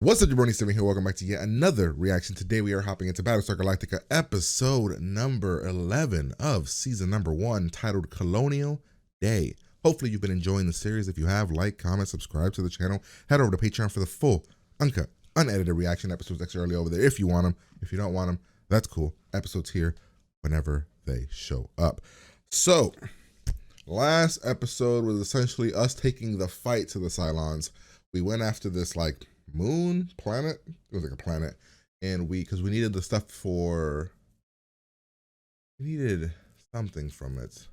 What's up, Jabroni Steven here. Welcome back to yet another reaction. Today we are hopping into Battlestar Galactica episode number 11 of season number 1, titled Colonial Day. Hopefully you've been enjoying the series. If you have, like, comment, subscribe to the channel. Head over to Patreon for the full, uncut, unedited reaction episodes extra early over there if you want them. If you don't want them, that's cool. Episodes here whenever they show up. So, last episode was essentially us taking the fight to the Cylons. We went after this, like, moon planet. It was like a planet, and because we needed the stuff for, we needed something from it.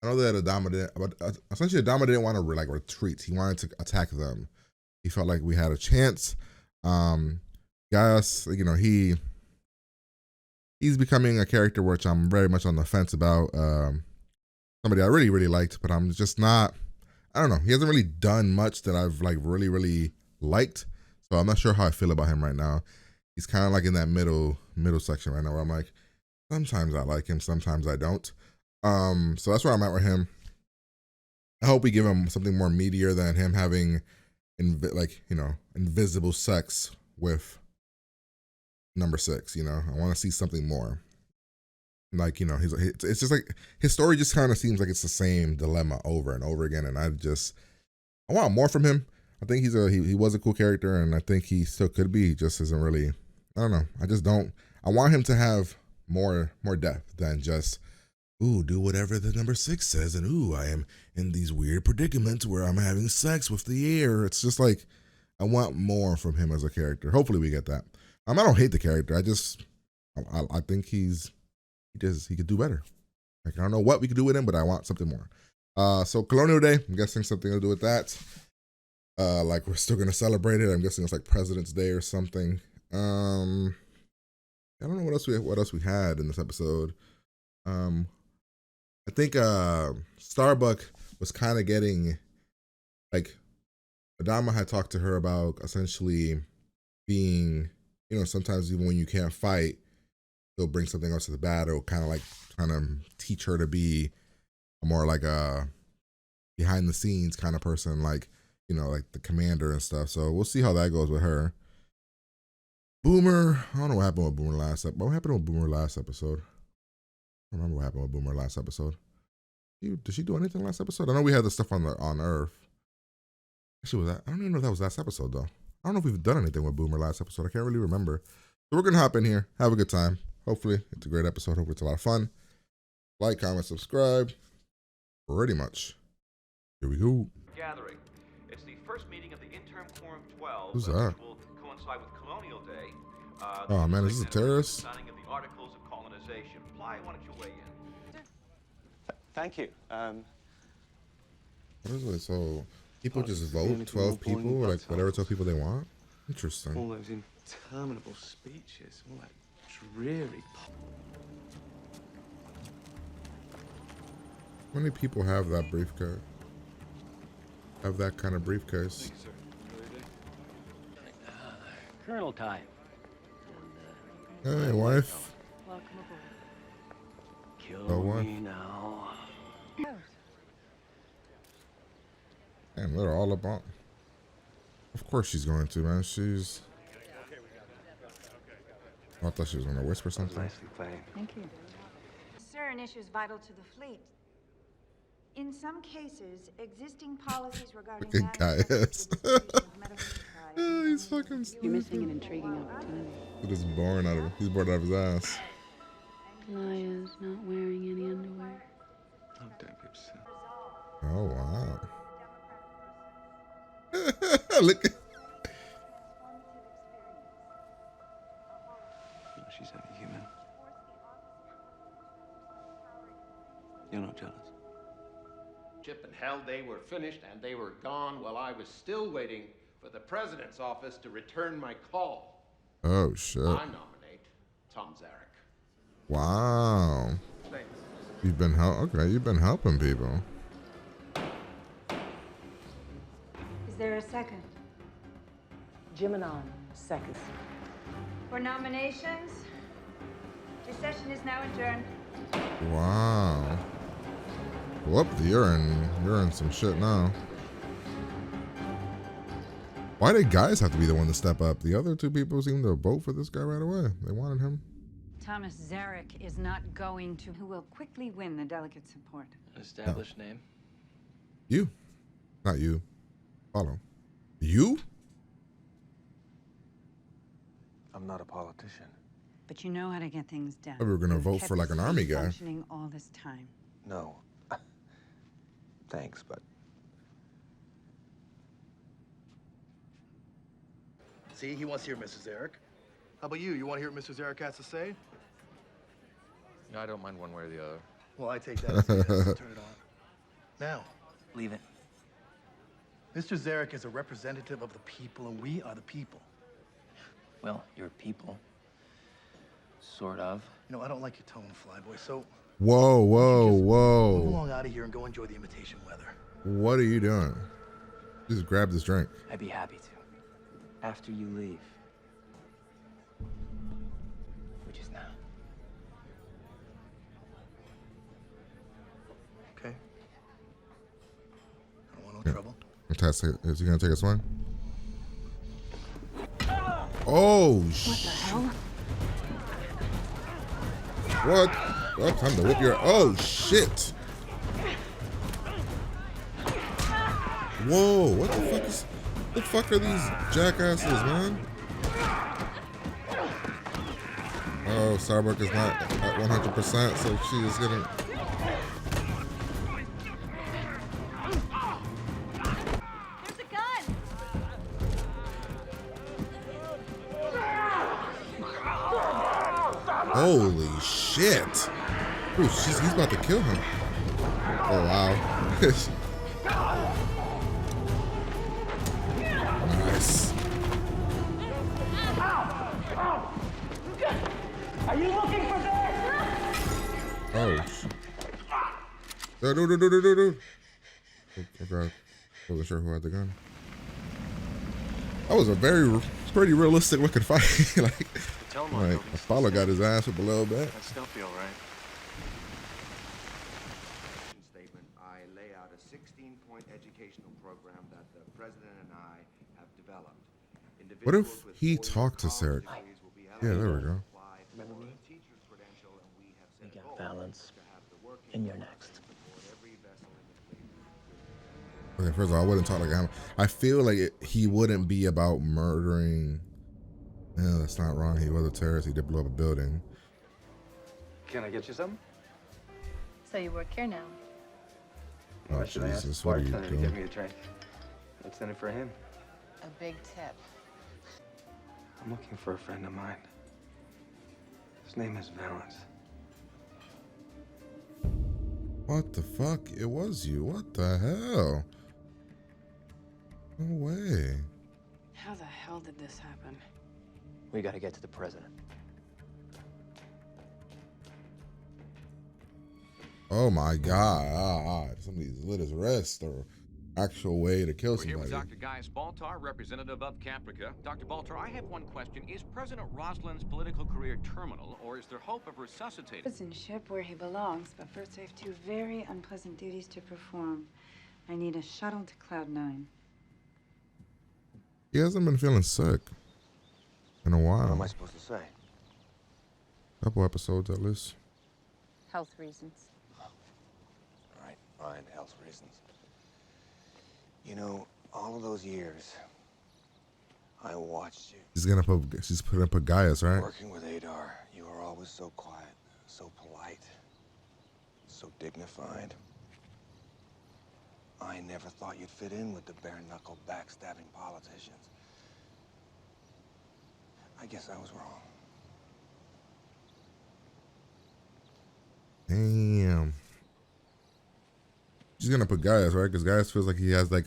I know that Adama didn't, but essentially Adama didn't want to like retreat. He wanted to attack them. He felt like we had a chance. Gaius, you know, he's becoming a character which I'm very much on the fence about. Somebody I really liked, but I'm just not. I don't know. He hasn't really done much that I've like really liked. So I'm not sure how I feel about him right now. He's kind of like in that middle section right now where I'm like, sometimes I like him, sometimes I don't. So that's where I'm at with him. I hope we give him something more meatier than him having, invisible sex with number 6. You know, I want to see something more. Like, you know, it's just like his story just kind of seems like it's the same dilemma over and over again, and I want more from him. I think he was a cool character, and I think he still could be. He just isn't really, I don't know. I want him to have more depth than just, ooh, do whatever the number 6 says, and ooh, I am in these weird predicaments where I'm having sex with the air. It's just like, I want more from him as a character. Hopefully we get that. I don't hate the character. I think he could do better. Like, I don't know what we could do with him, but I want something more. So Colonial Day, I'm guessing something to do with that. Like we're still gonna celebrate it. I'm guessing it's like President's Day or something. I don't know what else we had in this episode. I think Starbuck was kind of getting, like, Adama had talked to her about essentially being, you know, sometimes even when you can't fight, they'll bring something else to the battle, kind of like trying to teach her to be a more like a behind the scenes kind of person, like, you know, like the commander and stuff. So we'll see how that goes with her. Boomer, I don't know what happened with Boomer last episode. What happened with Boomer last episode? I don't remember what happened with Boomer last episode. Did she do anything last episode? I know we had the stuff on Earth. Actually, was that? I don't even know if that was last episode though. I don't know if we've done anything with Boomer last episode. I can't really remember. So we're gonna hop in here, have a good time. Hopefully it's a great episode. Hopefully it's a lot of fun. Like, comment, subscribe. Pretty much. Here we go. Gathering. It's the first meeting of the interim quorum of 12. Who's that? Which will coincide with Colonial Day. Oh man, is this a terrorist? Signing of the Articles of Colonization. Fly, why don't you weigh in? Thank you. What is it? So people just vote, 12 people, like whatever 12 people they want? Interesting. All those interminable speeches, all that dreary pop. How many people have that briefcase? Have that kind of briefcase? Colonel time. Hey, wife. Welcome aboard. Kill Oh, what? me now. Damn, they're all about. Of course she's going to, man. She's. I thought she was going to whisper something. Nicely played. Thank you. Concern issues vital to the fleet. In some cases, existing policies regarding Good guy is. Oh, he's fucking stupid. You're missing an intriguing opportunity. He's bored out of his ass. Laya's not wearing any underwear. Oh, don't be upset. Oh wow. Look. No, she's only human. You're not jealous? Chip and hell, they were finished and they were gone while I was still waiting for the president's office to return my call. Oh shit. I nominate Tom Zarek. Wow. Thanks. You've been helping people. Is there a second? Geminon, second. For nominations, your session is now adjourned. Wow. Whoop, you're in some shit now. Why did guys have to be the one to step up? The other two people seemed to vote for this guy right away. They wanted him. Thomas Zarek is not going to... Who will quickly win the delicate support. An established name. You. Not you. Follow. You? I'm not a politician. But you know how to get things done. We were gonna You've vote kept for like an this army thing guy. Functioning all this time. No. Thanks, but... See, he wants to hear Mrs. Eric. How about you? You want to hear what Mrs. Eric has to say? No, I don't mind one way or the other. Well, I take that as a yes. Turn it on. Now, Leave it. Mr. Zarek is a representative of the people, and we are the people. Well, you're people. Sort of. You know, I don't like your tone, Flyboy, so Whoa, whoa, move whoa. along out of here and go enjoy the imitation weather. What are you doing? Just grab this drink. I'd be happy to. After you leave. Which is now. Okay? I don't want no trouble. Fantastic. Is he gonna take a swing? Oh, What the hell? What? Oh, time to whip your. Oh, shit. Whoa, what the fuck is. What the fuck are these jackasses, man? Oh, Starbuck is not at 100%, so she is getting. There's a gun! Holy shit. Ooh, he's about to kill him. Oh, wow. Nice. Are you looking for this? Oh. No. Oh, God. Wasn't sure who had the gun. That was a pretty realistic looking fight. like Apollo got his ass up a little bit. That still feel right. Statement, I lay out a 16-point educational program that the president and I have developed. What if he talked to Sarek? Yeah, there we go. Remember me? We got balance. And you're next. Okay, first of all, I wouldn't talk like him. I feel like he wouldn't be about murdering. Yeah, that's not wrong. He was a terrorist. He did blow up a building. Can I get you something? So you work here now? Oh, Jesus. What are you Bartender to doing? get me a drink. What's in it for him? A big tip. I'm looking for a friend of mine. His name is Valance. What the fuck? It was you. What the hell? No way. How the hell did this happen? We gotta get to the president. Oh my God. Somebody's lit his wrist or actual way to kill We're here with somebody. Dr. Gaius Baltar, representative of Caprica. Dr. Baltar, I have one question. Is President Roslyn's political career terminal, or is there hope of resuscitating? Citizenship where he belongs, but first I have two very unpleasant duties to perform. I need a shuttle to Cloud 9. He hasn't been feeling sick in a while. What am I supposed to say? Couple episodes at least. Health reasons. All right, fine, health reasons. You know, all of those years, I watched you. She's putting up Gaius, right? Working with Adar, you were always so quiet, so polite, so dignified. I never thought you'd fit in with the bare-knuckle backstabbing politicians. I guess I was wrong. Damn. She's gonna put Gaius, right? Because Gaius feels like he has like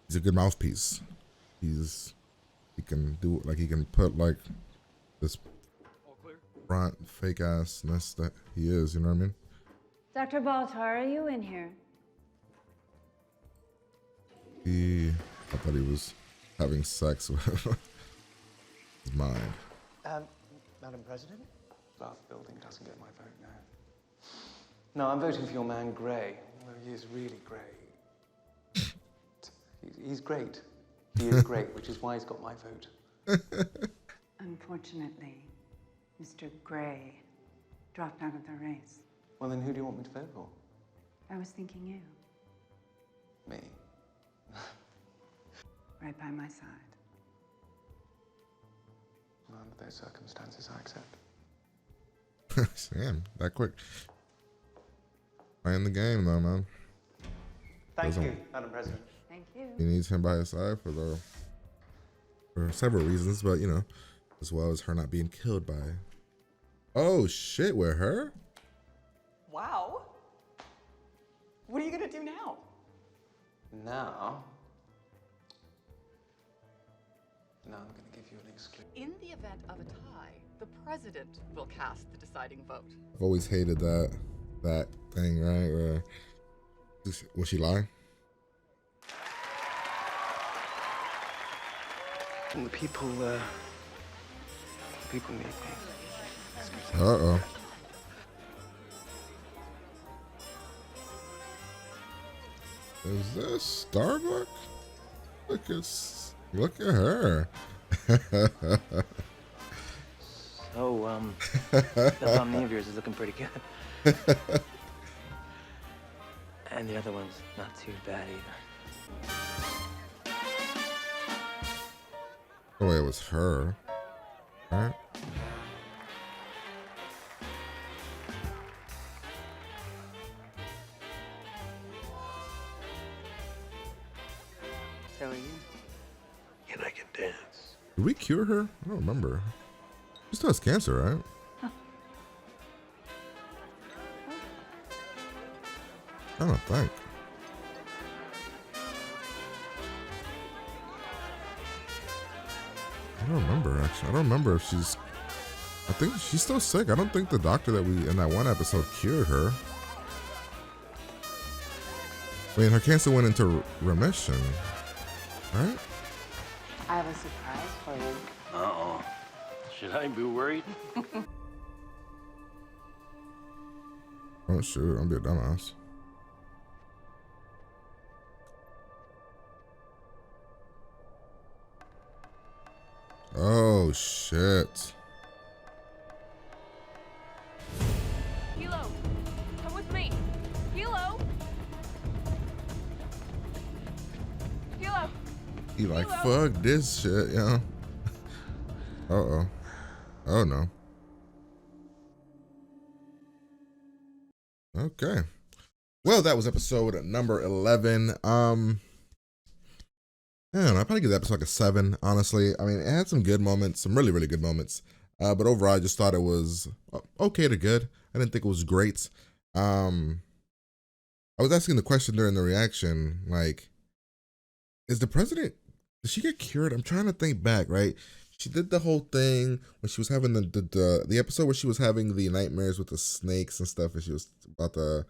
he's a good mouthpiece. He can do like he can put like this front fake assness that he is. You know what I mean? Dr. Baltar, are you in here? I thought he was having sex with his mind. Madam President? Bath building doesn't get my vote now. No, I'm voting for your man, Gray. Well, he is really great. He's great. He is great, which is why he's got my vote. Unfortunately, Mr. Gray dropped out of the race. Well, then who do you want me to vote for? I was thinking you, Me. right by my side. Well, under those circumstances, I accept. Damn, that quick. Playing the game though, man. Thank you, Madam President. Thank you. He needs him by his side for several reasons, but you know, as well as her not being killed by. Oh shit, with her? Wow. What are you gonna do now? Now I'm gonna give you an exclusive. In the event of a tie, the president will cast the deciding vote. I've always hated that thing, right? Where was she lying? And the people need me. Excuse me. Uh-oh. Is this Starbuck? Look at her. So, that thumbnail of yours is looking pretty good. And the other one's not too bad either. Oh, it was her. Right? So are you? And I can dance. Did we cure her? I don't remember. She still has cancer, right? I don't think. I don't remember, actually. I don't remember if she's... I think she's still sick. I don't think the doctor that we, in that one episode, cured her. I mean, her cancer went into remission, right? I have a surprise for you. Uh-oh. Should I be worried? Oh, shoot. I'm be a dumbass. Oh, shit. Hilo, come with me. Hilo. Hilo. He like, fuck this shit, yo. Uh-oh. Oh, no. Okay. Well, that was episode number 11. I don't know, I'd probably give the episode like a 7, honestly. I mean, it had some good moments, some really, really good moments. But overall, I just thought it was okay to good. I didn't think it was great. I was asking the question during the reaction, like, is the president, did she get cured? I'm trying to think back, right? She did the whole thing when she was having the episode where she was having the nightmares with the snakes and stuff, and she was about the,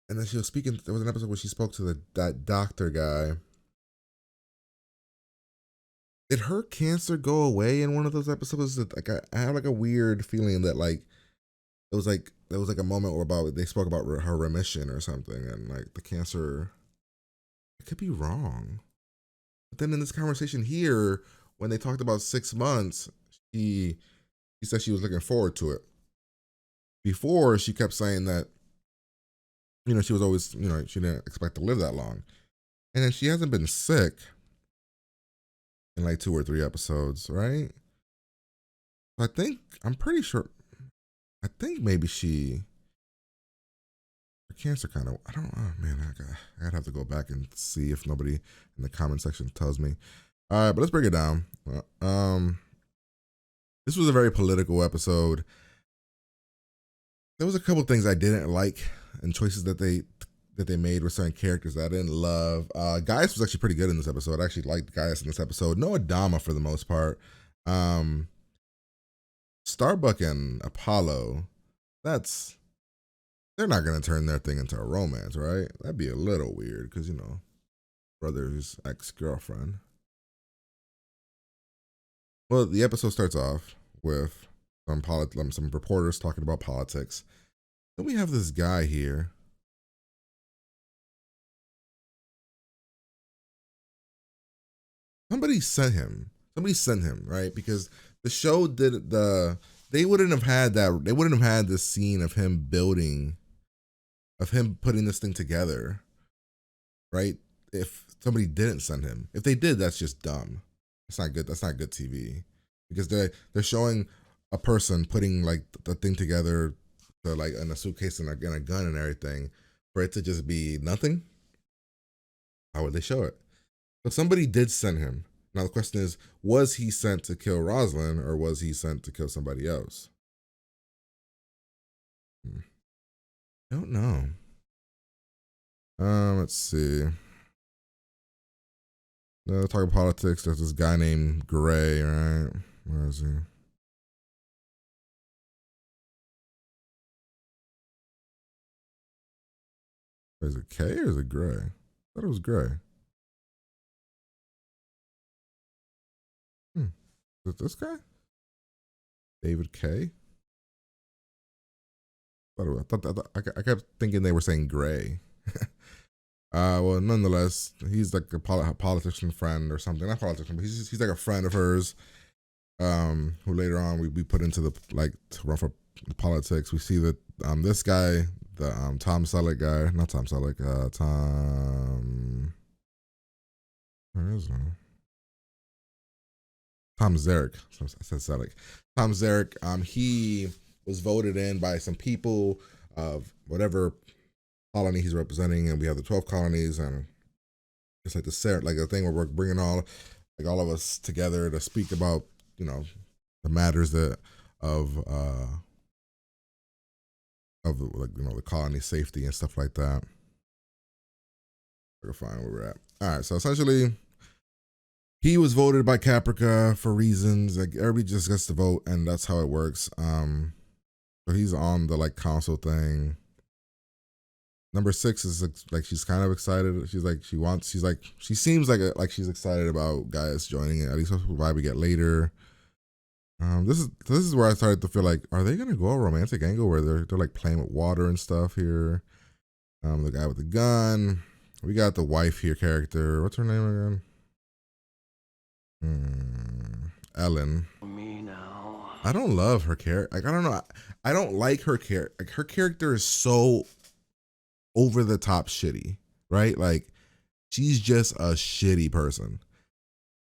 and then she was speaking, there was an episode where she spoke to that doctor guy. Did her cancer go away in one of those episodes? Like I had like a weird feeling that like there was like a moment where they spoke about her remission or something, and like the cancer. I could be wrong, but then in this conversation here, when they talked about 6 months, she said she was looking forward to it. Before, she kept saying that, you know, she was always, you know, she didn't expect to live that long, and then she hasn't been sick in like 2 or 3 episodes, right? I'm pretty sure, I think maybe her cancer kind of, I don't know, man, I'd have to go back and see if nobody in the comment section tells me. All right, but let's break it down. This was a very political episode. There was a couple things I didn't like and choices that they made with certain characters that I didn't love. Gaius was actually pretty good in this episode. I actually liked Gaius in this episode. No Adama for the most part. Starbuck and Apollo, they're not going to turn their thing into a romance, right? That'd be a little weird because, you know, brother's ex-girlfriend. Well, the episode starts off with some reporters talking about politics. Then we have this guy here. somebody sent him. Somebody sent him, right? Because the show did they wouldn't have had that. They wouldn't have had this scene of him putting this thing together, right? If somebody didn't send him. If they did, that's just dumb. That's not good. That's not good TV. Because they're showing a person putting like the thing together, like in a suitcase and a gun and everything, for it to just be nothing. How would they show it? So somebody did send him. Now the question is, was he sent to kill Rosalind or was he sent to kill somebody else? I don't know. Let's see. Talking politics. There's this guy named Gray, right? Where is he? Is it K or is it Gray? I thought it was Gray. Is it this guy? David K? I kept thinking they were saying Gray. Well, nonetheless, he's like a politician friend or something. Not politician, but he's like a friend of hers. Who later on we put into the to run for politics. We see that this guy, the Tom Selleck guy, not Tom Selleck, where is he? Tom Zarek. I said Selleck. Tom Zarek. He was voted in by some people of whatever colony he's representing, and we have the 12 colonies, and it's like the thing where we're bringing all of us together to speak about the matters that of the colony safety and stuff like that. We're gonna find where we're at. All right, so essentially, he was voted by Caprica for reasons like everybody just gets to vote, and that's how it works. So he's on the council thing. Number 6 is like she's kind of excited. She seems like she's excited about guys joining it. At least that's the vibe we get later. This is where I started to feel like, are they gonna go a romantic angle where they're like playing with water and stuff here? The guy with the gun. We got the wife here character. What's her name again? Ellen. Me now. I don't love her character. I don't know. I don't like her character. Her character is so over the top shitty, right? Like she's just a shitty person.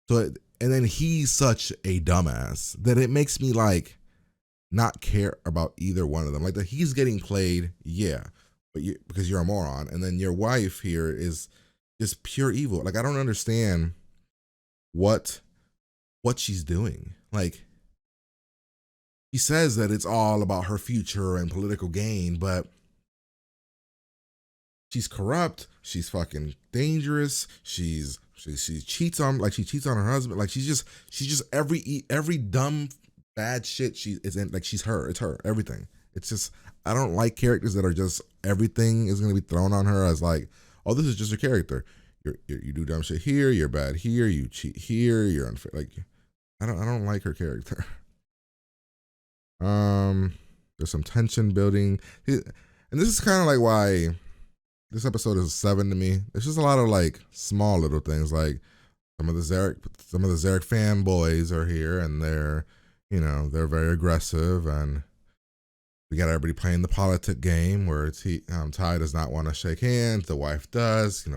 So and then he's such a dumbass that it makes me not care about either one of them. Like that he's getting played, yeah, but because you're a moron, and then your wife here is just pure evil. Like I don't understand what she's doing. Like she says that it's all about her future and political gain, but she's corrupt. She's fucking dangerous. She cheats on her husband. Like she's just every dumb bad shit she is in. Like it's her everything. It's just I don't like characters that are just everything is gonna be thrown on her as like, oh, this is just your character. You do dumb shit here. You're bad here. You cheat here. You're unfair. Like I don't like her character. There's some tension building, and this is kind of like why this episode is 7 to me. There's just a lot of small little things. Like some of the Zarek fanboys are here, and they're very aggressive, and we got everybody playing the politic game where Ty does not want to shake hands, the wife does,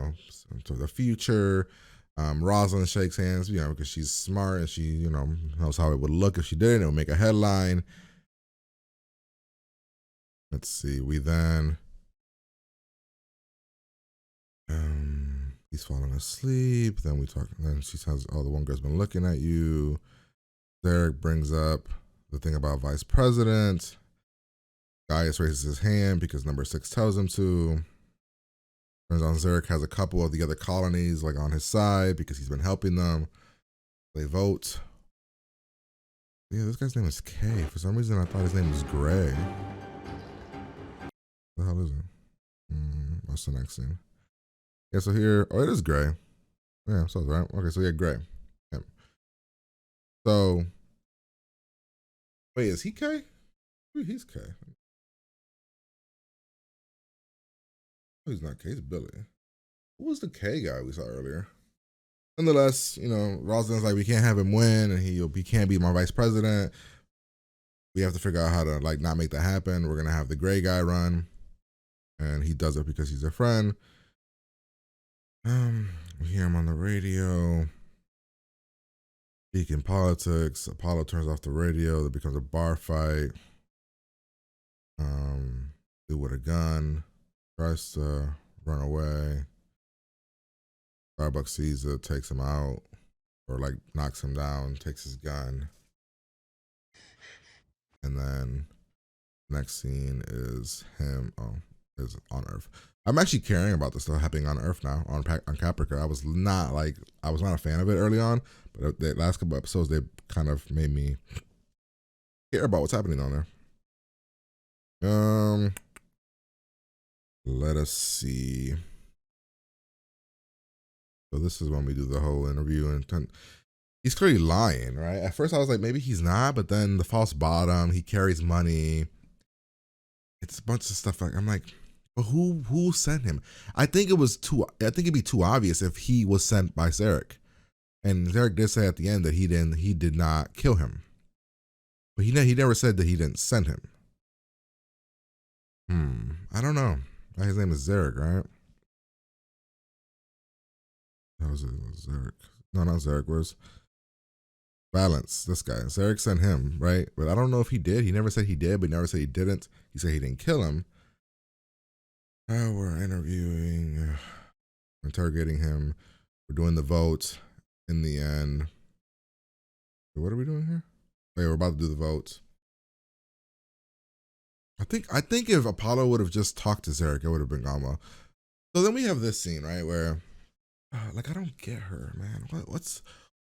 to the future. Rosalind shakes hands, because she's smart and she, knows how it would look if she did it. It would make a headline. Let's see. We then, he's falling asleep. Then we talk. Then she says, "Oh, the one girl's been looking at you." Derek brings up the thing about vice president. Gaius raises his hand because number 6 tells him to. Turns out Zarek has a couple of the other colonies on his side because he's been helping them. They vote. Yeah, this guy's name is K. For some reason, I thought his name was Gray. What the hell is it? What's the next scene? Yeah, so here, it is Gray. Yeah, so right. Okay, so yeah, Gray. Yeah. So, wait, is he K? He's K. Oh, he's not K. He's Billy. Who was the K guy we saw earlier? nonetheless, Rosalind's like, we can't have him win, and he can't be my vice president. We have to figure out how to like not make that happen. We're gonna have the gray guy run, and he does it because he's a friend. We hear him on the radio speaking politics. Apollo turns off the radio. There becomes a bar fight. Dude with a gun tries to run away. Starbuck sees it, takes him out, or like knocks him down, takes his gun. And then next scene is him is on Earth. I'm actually caring about this stuff happening on Earth now, on Caprica. I was not a fan of it early on, but the last couple episodes they kind of made me care about what's happening on there. Let us see. So this is when we do the whole interview, and he's clearly lying, right? At first I was like, maybe he's not, but then the false bottom, he carries money. It's a bunch of stuff like, I'm like, but who sent him? I think it'd be too obvious if he was sent by Zarek. And Zarek did say at the end that he did not kill him. But he never said that he didn't send him. I don't know. His name is Zarek, right? That was Zarek. No, not Zarek. Where's Balance? This guy. Zarek sent him, right? But I don't know if he did. He never said he did, but he never said he didn't. He said he didn't kill him. We're interviewing, interrogating him. We're doing the vote in the end. What are we doing here? Wait, we're about to do the votes. I think if Apollo would have just talked to Zarek, it would have been gone well. So then we have this scene, right, where like I don't get her, man.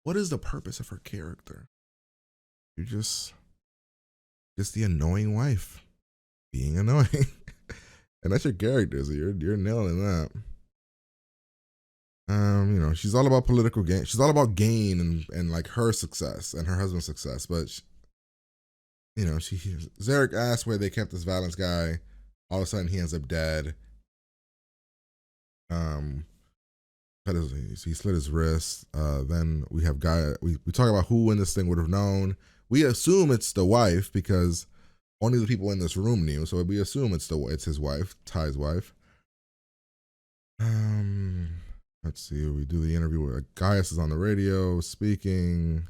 What is the purpose of her character? You're just the annoying wife being annoying. And that's your character, so you're nailing that. She's all about political gain. She's all about gain and like her success and her husband's success. But Zarek asked where they kept this Valance guy. All of a sudden, he ends up dead. He slit his wrist. Then we have we talk about who in this thing would have known. We assume it's the wife because only the people in this room knew, so we assume it's his wife, Ty's wife. Let's see. We do the interview where Gaius is on the radio speaking,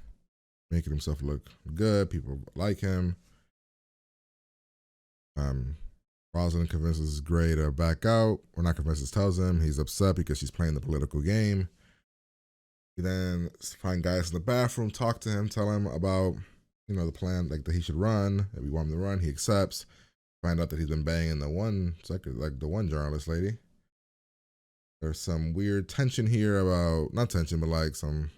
making himself look good. People like him. Rosalind convinces Gray to back out. Or not convinces, tells him he's upset because she's playing the political game. We then find Gaius in the bathroom, talk to him, tell him about the plan, like that he should run, that we want him to run. He accepts. Find out that he's been banging the one journalist lady. There's some weird tension here about, not tension, but like some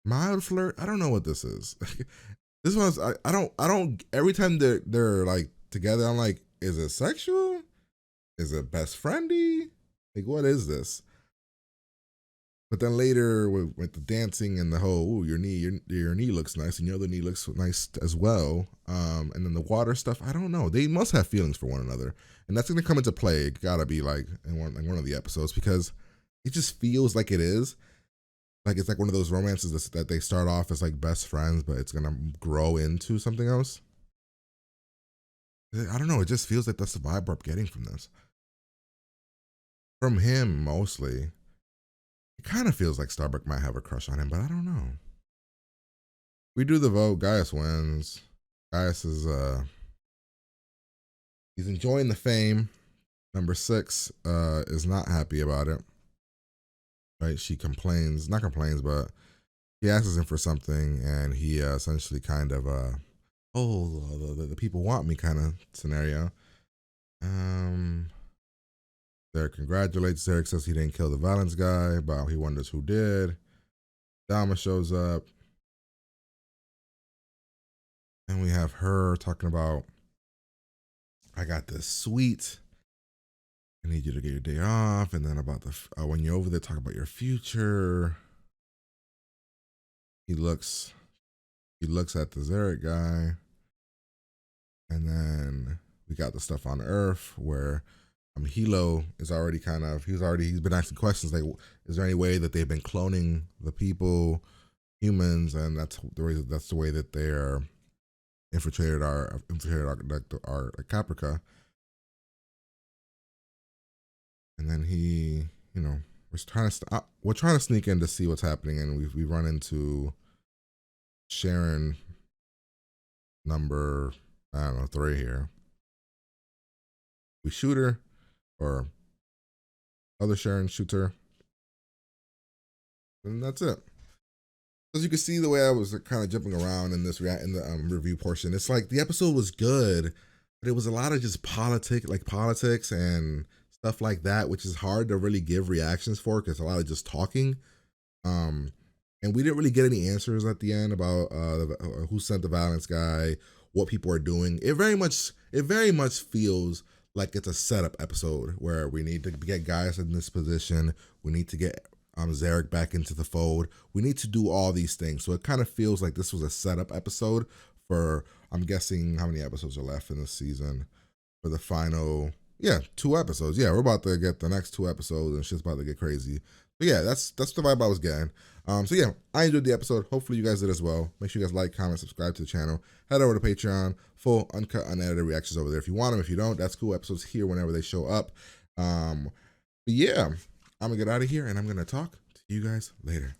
mild flirt. I don't know what this is. This one's, I don't, every time they're like together, I'm like, is it sexual? Is it best friendy? Like, what is this? But then later with the dancing and the whole, your knee looks nice and your other knee looks nice as well. And then the water stuff, I don't know. They must have feelings for one another. And that's going to come into play. It gotta be like in one of the episodes because it just feels like it is. Like it's like one of those romances that they start off as like best friends, but it's going to grow into something else. I don't know. It just feels like that's the vibe we're getting from this. From him, mostly. It kind of feels like Starbuck might have a crush on him, but I don't know. We do the vote. Gaius wins. Gaius is he's enjoying the fame. Number 6 is not happy about it. Right? She complains, not complains, but he asks him for something, and he essentially kind of the people want me kind of scenario. Zarek congratulates. Zarek says he didn't kill the Valance guy, but he wonders who did. Dama shows up. And we have her talking about, I got this suite. I need you to get your day off. And then about when you're over there, talk about your future. He looks at the Zarek guy. And then we got the stuff on Earth where Hilo is already he's been asking questions like, is there any way that they've been cloning the people, humans, and that's the way that they're infiltrated our Caprica. And then he, we're trying to sneak in to see what's happening, and we run into Sharon number, I don't know, 3 here. We shoot her, or other Sharon shoots her, and that's it. As you can see, the way I was kind of jumping around in this review portion, it's like the episode was good, but it was a lot of just politics and stuff like that, which is hard to really give reactions for because a lot of just talking. And we didn't really get any answers at the end about who sent the violence guy, what people are doing. It very much feels like it's a setup episode where we need to get guys in this position. We need to get Zarek back into the fold. We need to do all these things. So it kind of feels like this was a setup episode for, I'm guessing, how many episodes are left in this season for the final, 2 episodes. Yeah, we're about to get the next 2 episodes and shit's about to get crazy. But yeah, that's the vibe I was getting. So yeah, I enjoyed the episode. Hopefully you guys did as well. Make sure you guys like, comment, subscribe to the channel. Head over to Patreon. Full, uncut, unedited reactions over there. If you want them, if you don't, that's cool. Episodes here whenever they show up. But yeah, I'm going to get out of here, and I'm going to talk to you guys later.